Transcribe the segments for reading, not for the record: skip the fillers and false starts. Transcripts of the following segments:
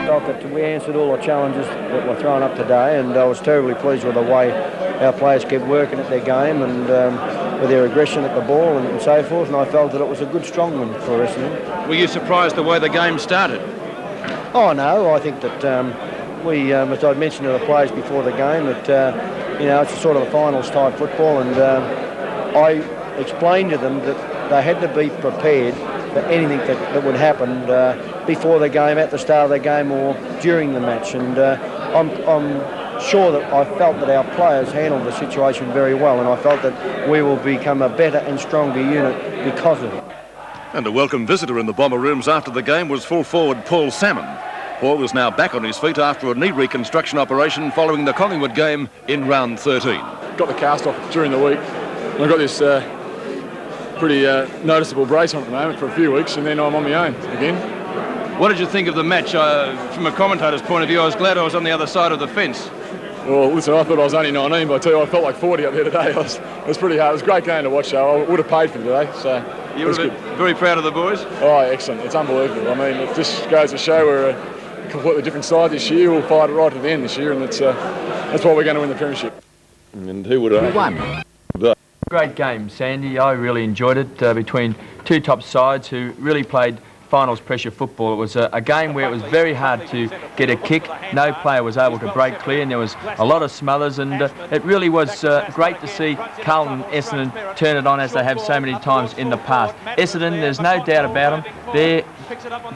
felt that we answered all the challenges that were thrown up today, and I was terribly pleased with the way our players kept working at their game and with their aggression at the ball and so forth, and I felt that it was a good strong win for Essendon. Were you surprised the way the game started? Oh no, I think that we, as I'd mentioned to the players before the game, that it's a sort of a finals type football, and I explained to them that they had to be prepared for anything that would happen before the game, at the start of the game, or during the match. And I'm sure that I felt that our players handled the situation very well, and I felt that we will become a better and stronger unit because of it. And a welcome visitor in the Bomber rooms after the game was full forward Paul Salmon. Paul was now back on his feet after a knee reconstruction operation following the Collingwood game in round 13. Got the cast off during the week, and I've got this pretty noticeable brace on at the moment for a few weeks, and then I'm on my own again. What did you think of the match? From a commentator's point of view, I was glad I was on the other side of the fence. Well, listen, I thought I was only 19, but I tell you, I felt like 40 up there today. It was pretty hard. It was a great game to watch, though. I would have paid for it today, so you would have been very proud of the boys? Oh, excellent. It's unbelievable. I mean, it just goes to show we're a completely different side this year. We'll fight it right to the end this year, and that's why we're going to win the premiership. And who would have won? Great game, Sandy. I really enjoyed it between two top sides who really played finals pressure football. It was a game where it was very hard to get a kick. No player was able to break clear, and there was a lot of smothers, and it really was great to see Carlton and Essendon turn it on as they have so many times in the past. Essendon, there's no doubt about them. They're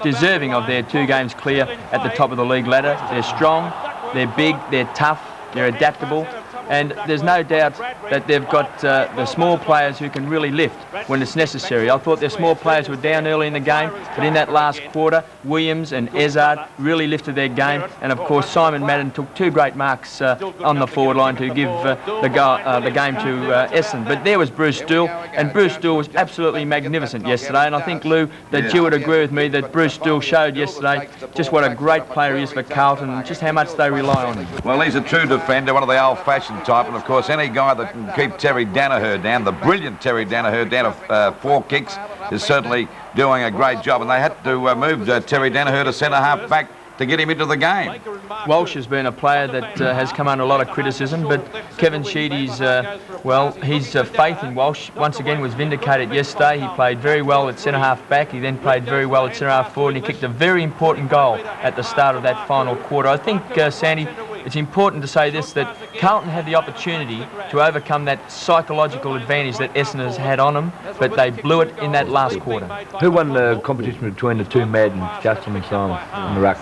deserving of their 2 games clear at the top of the league ladder. They're strong, they're big, they're tough, they're adaptable. And there's no doubt that they've got the small players who can really lift when it's necessary. I thought their small players were down early in the game, but in that last quarter, Williams and Ezard really lifted their game. And of course, Simon Madden took 2 great marks on the forward line to give the game to Essendon. But there was Bruce Doull, and Bruce Doull was absolutely magnificent yesterday. And I think, Lou, that you would agree with me that Bruce Doull showed yesterday just what a great player he is for Carlton and just how much they rely on him. Well, he's a true defender, one of the old-fashioned type, and of course any guy that can keep Terry Danaher down, the brilliant Terry Danaher, down to 4 kicks, is certainly doing a great job. And they had to move Terry Danaher to centre half back to get him into the game. Walsh has been a player that has come under a lot of criticism, but Kevin Sheedy's, his faith in Walsh once again was vindicated yesterday. He played very well at centre half back. He then played very well at centre half forward, and he kicked a very important goal at the start of that final quarter. I think, Sandy, it's important to say this, that Carlton had the opportunity to overcome that psychological advantage that Essendon has had on them, but they blew it in that last quarter. Who won the competition between the 2 Maddens, Justin and Simon, in the ruck?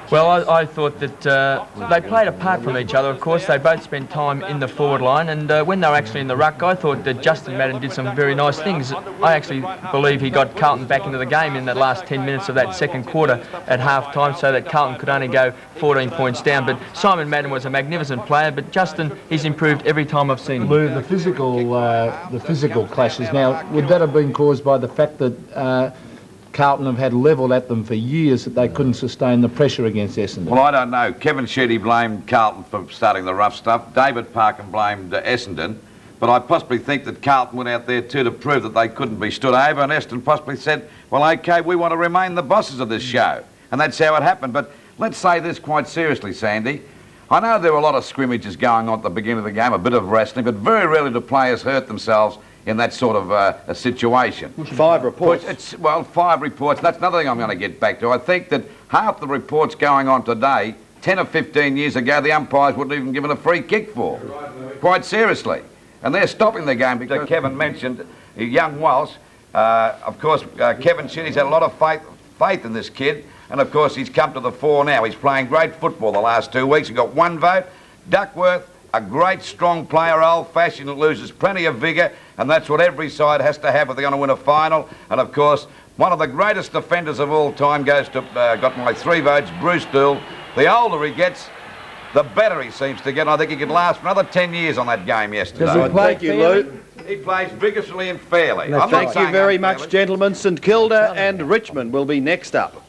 Well, I thought that they played apart from each other. Of course, they both spent time in the forward line, and when they were actually in the ruck, I thought that Justin Madden did some very nice things. I actually believe he got Carlton back into the game in the last 10 minutes of that second quarter at half-time, so that Carlton could only go 14 points down. But Simon Madden was a magnificent player, but Justin, he's improved every time I've seen him. Lou, the physical clashes. Now, would that have been caused by the fact that Carlton have had levelled at them for years, that they couldn't sustain the pressure against Essendon? Well, I don't know. Kevin Sheedy blamed Carlton for starting the rough stuff. David Parkin blamed Essendon. But I possibly think that Carlton went out there too to prove that they couldn't be stood over, and Essendon possibly said, well, OK, we want to remain the bosses of this show. And that's how it happened. But let's say this quite seriously, Sandy. I know there were a lot of scrimmages going on at the beginning of the game, a bit of wrestling, but very rarely do players hurt themselves in that sort of a situation. 5 reports. Well, 5 reports. That's another thing I'm going to get back to. I think that half the reports going on today, 10 or 15 years ago, the umpires wouldn't even given a free kick for. Quite seriously. And they're stopping the game because Kevin mentioned young Walsh. Of course, Kevin Sheedy's had a lot of faith in this kid. And, of course, he's come to the fore now. He's playing great football the last 2 weeks. He got 1 vote. Duckworth, a great, strong player, old-fashioned, loses plenty of vigour, and that's what every side has to have if they're going to win a final. And, of course, one of the greatest defenders of all time goes to, got my 3 votes, Bruce Doull. The older he gets, the better he seems to get. And I think he could last for another 10 years on that game yesterday. Thank you, Lou. He plays vigorously and fairly. Thank you very much, gentlemen. St Kilda and Richmond will be next up.